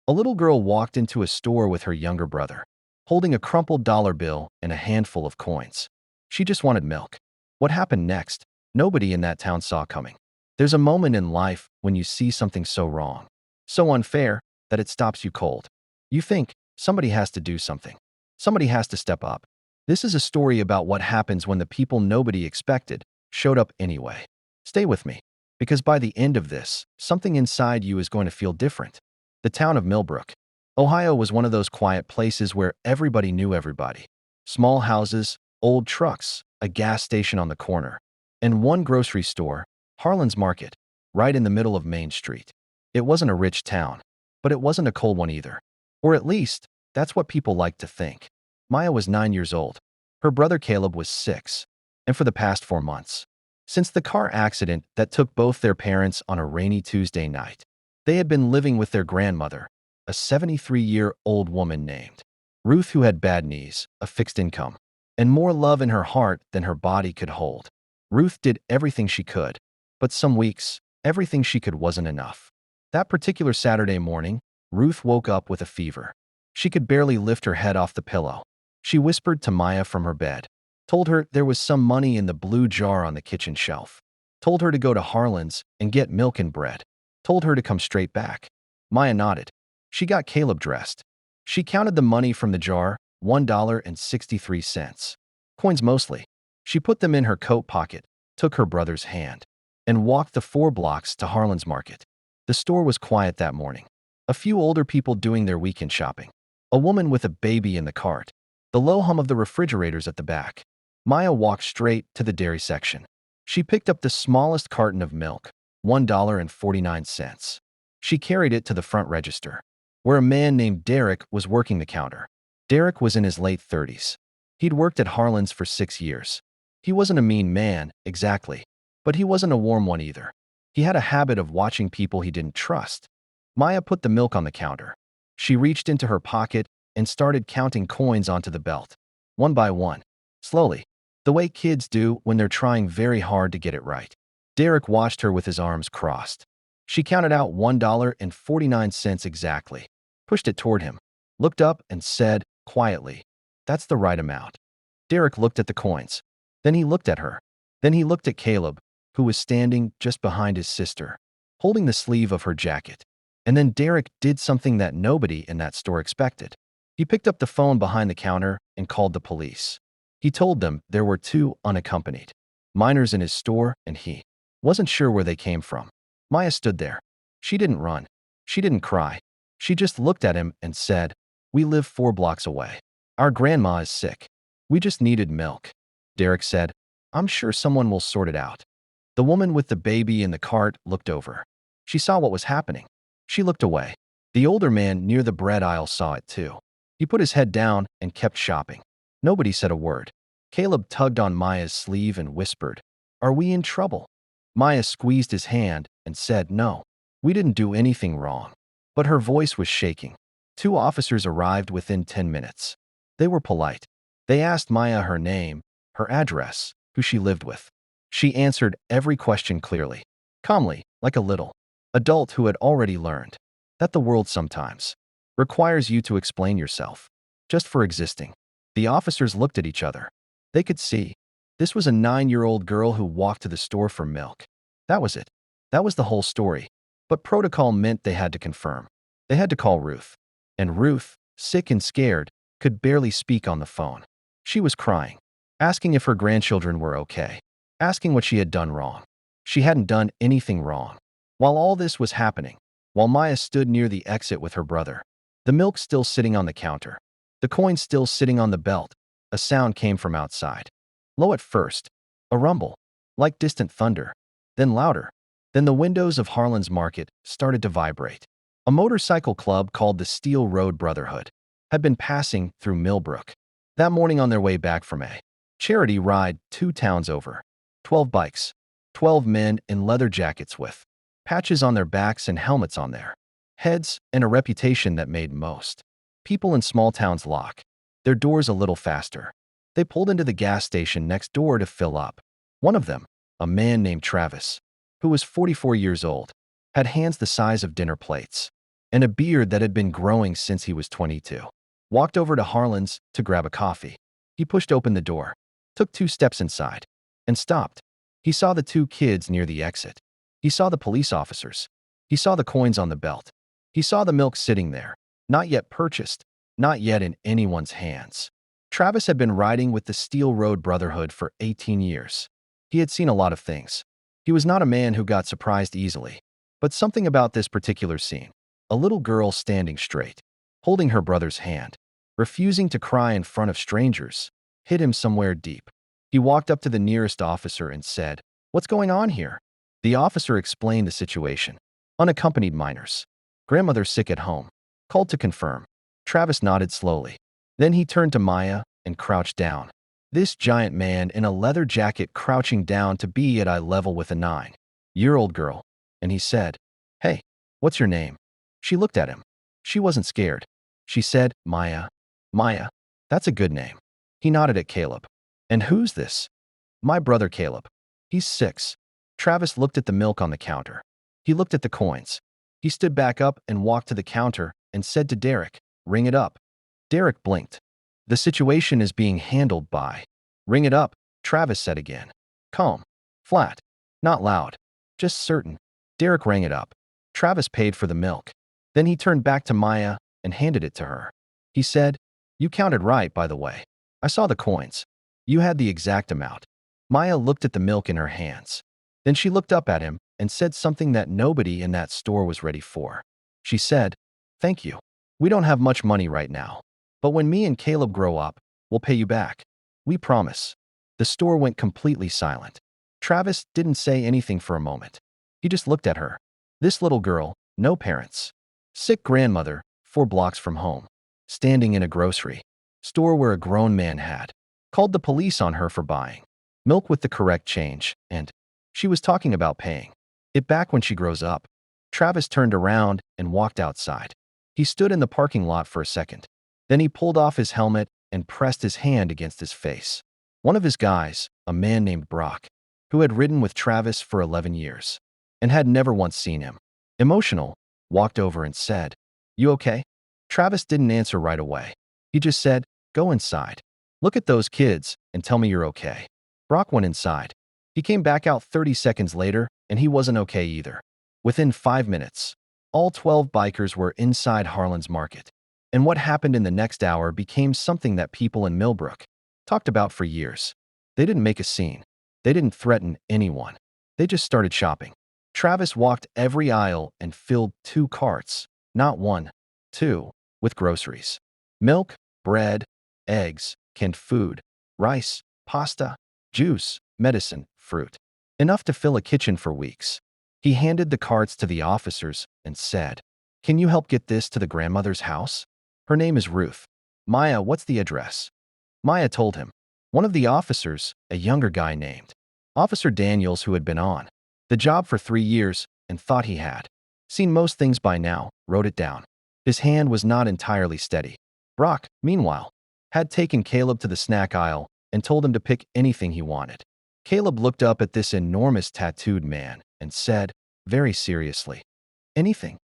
A little girl walked into a store with her younger brother, holding a crumpled dollar bill and a handful of coins. She just wanted milk. What happened next? Nobody in that town saw coming. There's a moment in life when you see something so wrong, so unfair, that it stops you cold. You think, somebody has to do something. Somebody has to step up. This is a story about what happens when the people nobody expected showed up anyway. Stay with me, because by the end of this, something inside you is going to feel different. The town of Millbrook, Ohio was one of those quiet places where everybody knew everybody. Small houses, old trucks, a gas station on the corner, and one grocery store, Harlan's Market, right in the middle of Main Street. It wasn't a rich town, but it wasn't a cold one either. Or at least, that's what people like to think. Maya was 9 years old. Her brother Caleb was 6. And for the past 4 months, since the car accident that took both their parents on a rainy Tuesday night, they had been living with their grandmother, a 73-year-old woman named Ruth, who had bad knees, a fixed income, and more love in her heart than her body could hold. Ruth did everything she could, but some weeks, everything she could wasn't enough. That particular Saturday morning, Ruth woke up with a fever. She could barely lift her head off the pillow. She whispered to Maya from her bed, told her there was some money in the blue jar on the kitchen shelf, told her to go to Harlan's and get milk and bread, told her to come straight back. Maya nodded. She got Caleb dressed. She counted the money from the jar, $1.63. Coins mostly. She put them in her coat pocket, took her brother's hand, and walked the 4 blocks to Harlan's Market. The store was quiet that morning. A few older people doing their weekend shopping. A woman with a baby in the cart. The low hum of the refrigerators at the back. Maya walked straight to the dairy section. She picked up the smallest carton of milk, $1.49. She carried it to the front register, where a man named Derek was working the counter. Derek was in his late 30s. He'd worked at Harlan's for 6 years. He wasn't a mean man, exactly, but he wasn't a warm one either. He had a habit of watching people he didn't trust. Maya put the milk on the counter. She reached into her pocket and started counting coins onto the belt, one by one, slowly, the way kids do when they're trying very hard to get it right. Derek watched her with his arms crossed. She counted out $1.49 exactly, pushed it toward him, looked up and said, quietly, "That's the right amount." Derek looked at the coins. Then he looked at her. Then he looked at Caleb, who was standing just behind his sister, holding the sleeve of her jacket. And then Derek did something that nobody in that store expected. He picked up the phone behind the counter and called the police. He told them there were 2 unaccompanied minors in his store, and he wasn't sure where they came from. Maya stood there. She didn't run. She didn't cry. She just looked at him and said, "We live 4 blocks away. Our grandma is sick. We just needed milk." Derek said, "I'm sure someone will sort it out." The woman with the baby in the cart looked over. She saw what was happening. She looked away. The older man near the bread aisle saw it too. He put his head down and kept shopping. Nobody said a word. Caleb tugged on Maya's sleeve and whispered, "Are we in trouble?" Maya squeezed his hand and said, "No, we didn't do anything wrong." But her voice was shaking. 2 officers arrived within 10 minutes. They were polite. They asked Maya her name, her address, who she lived with. She answered every question clearly, calmly, like a little adult who had already learned that the world sometimes requires you to explain yourself, just for existing. The officers looked at each other. They could see. This was a 9-year-old girl who walked to the store for milk. That was it. That was the whole story. But protocol meant they had to confirm. They had to call Ruth. And Ruth, sick and scared, could barely speak on the phone. She was crying, asking if her grandchildren were okay, asking what she had done wrong. She hadn't done anything wrong. While all this was happening, while Maya stood near the exit with her brother, the milk still sitting on the counter, the coins still sitting on the belt, a sound came from outside. Low at first, a rumble, like distant thunder, then louder. Then the windows of Harlan's Market started to vibrate. A motorcycle club called the Steel Road Brotherhood had been passing through Millbrook that morning on their way back from a charity ride 2 towns over. 12 bikes, 12 men in leather jackets with patches on their backs and helmets on their heads, and a reputation that made most people in small towns lock their doors a little faster. They pulled into the gas station next door to fill up. One of them, a man named Travis, who was 44 years old, had hands the size of dinner plates. and a beard that had been growing since he was 22. Walked over to Harlan's to grab a coffee. He pushed open the door, took 2 steps inside, and stopped. He saw the 2 kids near the exit. He saw the police officers. He saw the coins on the belt. He saw the milk sitting there, not yet purchased, not yet in anyone's hands. Travis had been riding with the Steel Road Brotherhood for 18 years. He had seen a lot of things. He was not a man who got surprised easily. But something about this particular scene, a little girl standing straight, holding her brother's hand, refusing to cry in front of strangers, hit him somewhere deep. He walked up to the nearest officer and said, "What's going on here?" The officer explained the situation. Unaccompanied minors. Grandmother sick at home. Called to confirm. Travis nodded slowly. Then he turned to Maya and crouched down. This giant man in a leather jacket crouching down to be at eye level with a 9-year-old girl. And he said, "Hey, what's your name?" She looked at him. She wasn't scared. She said, "Maya." "Maya, that's a good name." He nodded at Caleb. "And who's this?" "My brother Caleb. He's 6. Travis looked at the milk on the counter. He looked at the coins. He stood back up and walked to the counter and said to Derek, "Ring it up." Derek blinked. "The situation is being handled by—" "Ring it up," Travis said again. Calm. Flat. Not loud. Just certain. Derek rang it up. Travis paid for the milk. Then he turned back to Maya and handed it to her. He said, "You counted right, by the way. I saw the coins. You had the exact amount." Maya looked at the milk in her hands. Then she looked up at him and said something that nobody in that store was ready for. She said, "Thank you. We don't have much money right now. But when me and Caleb grow up, we'll pay you back. We promise." The store went completely silent. Travis didn't say anything for a moment. He just looked at her. This little girl, no parents. Sick grandmother, 4 blocks from home. Standing in a grocery store where a grown man had called the police on her for buying milk with the correct change, and she was talking about paying it back when she grows up. Travis turned around and walked outside. He stood in the parking lot for a second. Then he pulled off his helmet and pressed his hand against his face. One of his guys, a man named Brock, who had ridden with Travis for 11 years and had never once seen him, emotional, walked over and said, "You okay?" Travis didn't answer right away. He just said, "Go inside. Look at those kids and tell me you're okay." Brock went inside. He came back out 30 seconds later, and he wasn't okay either. Within 5 minutes, all 12 bikers were inside Harlan's Market. And what happened in the next hour became something that people in Millbrook talked about for years. They didn't make a scene. They didn't threaten anyone. They just started shopping. Travis walked every aisle and filled 2 carts, not 1, 2, with groceries. Milk, bread, eggs, canned food, rice, pasta, juice, medicine, fruit. Enough to fill a kitchen for weeks. He handed the carts to the officers and said, "Can you help get this to the grandmother's house? Her name is Ruth." "Maya, what's the address?" Maya told him. One of the officers, a younger guy named Officer Daniels, who had been on the job for 3 years and thought he had seen most things by now, wrote it down. His hand was not entirely steady. Brock, meanwhile, had taken Caleb to the snack aisle and told him to pick anything he wanted. Caleb looked up at this enormous tattooed man and said, very seriously, "Anything?"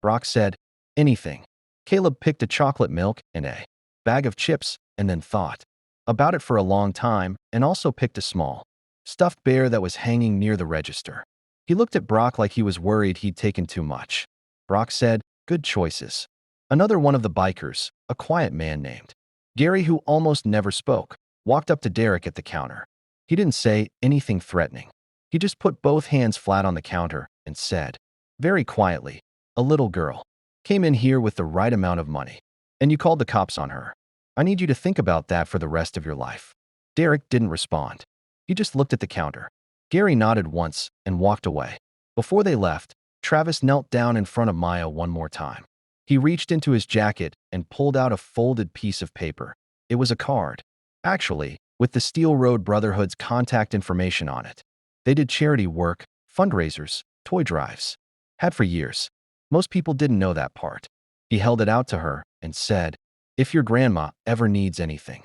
Brock said, "Anything." Caleb picked a chocolate milk and a bag of chips and then thought about it for a long time and also picked a small stuffed bear that was hanging near the register. He looked at Brock like he was worried he'd taken too much. Brock said, "Good choices." Another one of the bikers, a quiet man named Gary, who almost never spoke, walked up to Derek at the counter. He didn't say anything threatening. He just put both hands flat on the counter and said, very quietly, "A little girl came in here with the right amount of money, and you called the cops on her. I need you to think about that for the rest of your life." Derek didn't respond. He just looked at the counter. Gary nodded once and walked away. Before they left, Travis knelt down in front of Maya one more time. He reached into his jacket and pulled out a folded piece of paper. It was a card, actually, with the Steel Road Brotherhood's contact information on it. They did charity work, fundraisers, toy drives. Had for years. Most people didn't know that part. He held it out to her and said, "If your grandma ever needs anything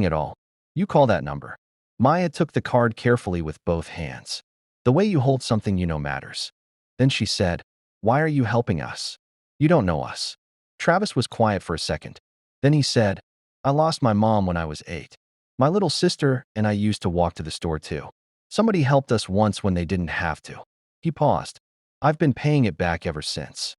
at all, you call that number." Maya took the card carefully with both hands. "The way you hold something you know matters." Then she said, "Why are you helping us?" You don't know us." Travis was quiet for a second. Then he said, "I lost my mom when I was 8. My little sister and I used to walk to the store too. Somebody helped us once when they didn't have to." He paused. "I've been paying it back ever since."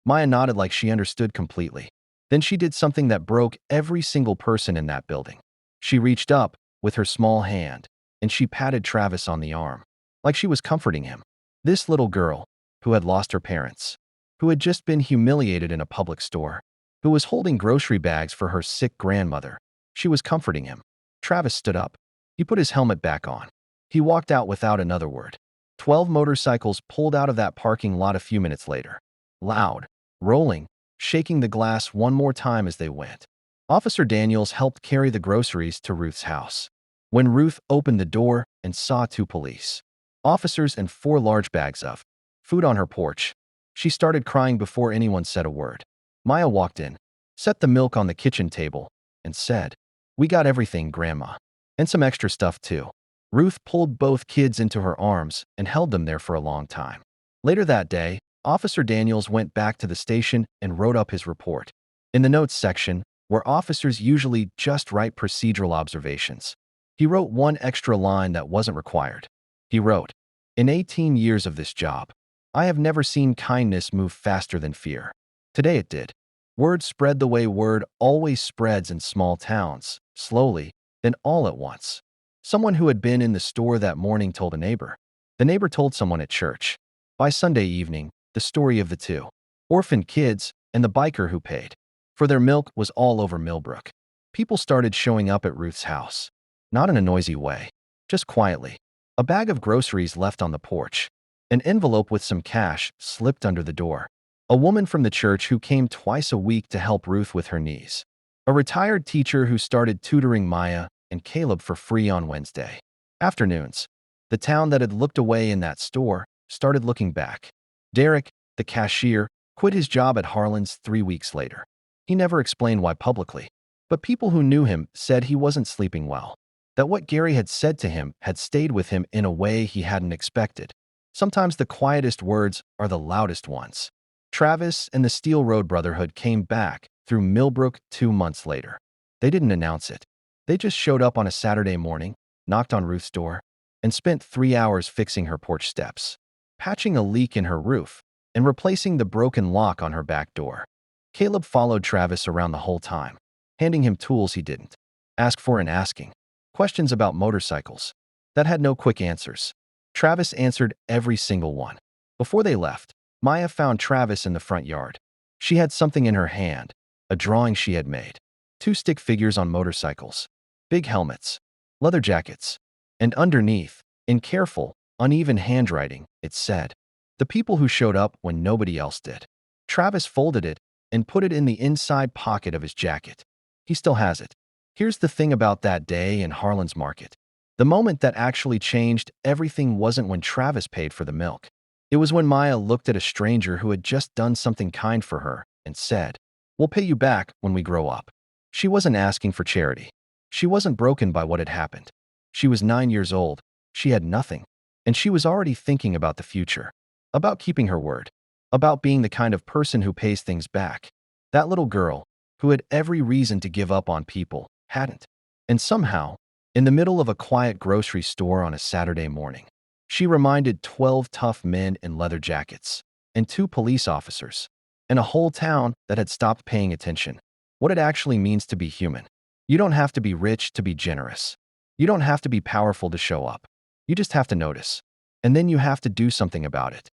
Maya nodded like she understood completely. Then she did something that broke every single person in that building. She reached up with her small hand, and she patted Travis on the arm, like she was comforting him. This little girl, who had lost her parents, who had just been humiliated in a public store, who was holding grocery bags for her sick grandmother, she was comforting him. Travis stood up. He put his helmet back on. He walked out without another word. 12 motorcycles pulled out of that parking lot a few minutes later. Loud, rolling, shaking the glass one more time as they went. Officer Daniels helped carry the groceries to Ruth's house. When Ruth opened the door and saw 2 police officers and 4 large bags of food on her porch, she started crying before anyone said a word. Maya walked in, set the milk on the kitchen table, and said, "We got everything, Grandma. And some extra stuff, too." Ruth pulled both kids into her arms and held them there for a long time. Later that day, Officer Daniels went back to the station and wrote up his report. In the notes section, where officers usually just write procedural observations, he wrote one extra line that wasn't required. He wrote, "In 18 years of this job, I have never seen kindness move faster than fear. Today it did." Word spread the way word always spreads in small towns, slowly, then all at once. Someone who had been in the store that morning told a neighbor. The neighbor told someone at church. By Sunday evening, the story of the 2 orphaned kids and the biker who paid for their milk was all over Millbrook. People started showing up at Ruth's house. Not in a noisy way, just quietly. A bag of groceries left on the porch. An envelope with some cash slipped under the door. A woman from the church who came twice a week to help Ruth with her knees. A retired teacher who started tutoring Maya and Caleb for free on Wednesday afternoons. The town that had looked away in that store started looking back. Derek, the cashier, quit his job at Harlan's 3 weeks later. He never explained why publicly, but people who knew him said he wasn't sleeping well, that what Gary had said to him had stayed with him in a way he hadn't expected. Sometimes the quietest words are the loudest ones. Travis and the Steel Road Brotherhood came back through Millbrook 2 months later. They didn't announce it. They just showed up on a Saturday morning, knocked on Ruth's door, and spent 3 hours fixing her porch steps, patching a leak in her roof, and replacing the broken lock on her back door. Caleb followed Travis around the whole time, handing him tools he didn't ask for and asking questions about motorcycles that had no quick answers. Travis answered every single one. Before they left, Maya found Travis in the front yard. She had something in her hand, a drawing she had made. 2 stick figures on motorcycles, big helmets, leather jackets, and underneath, in careful, uneven handwriting, it said, "The people who showed up when nobody else did." Travis folded it and put it in the inside pocket of his jacket. He still has it. Here's the thing about that day in Harlan's Market. The moment that actually changed everything wasn't when Travis paid for the milk. It was when Maya looked at a stranger who had just done something kind for her and said, "We'll pay you back when we grow up." She wasn't asking for charity. She wasn't broken by what had happened. She was 9 years old. She had nothing. And she was already thinking about the future, about keeping her word, about being the kind of person who pays things back. That little girl, who had every reason to give up on people, hadn't. And somehow, in the middle of a quiet grocery store on a Saturday morning, she reminded 12 tough men in leather jackets, and 2 police officers, and a whole town that had stopped paying attention, what it actually means to be human. You don't have to be rich to be generous. You don't have to be powerful to show up. You just have to notice. And then you have to do something about it.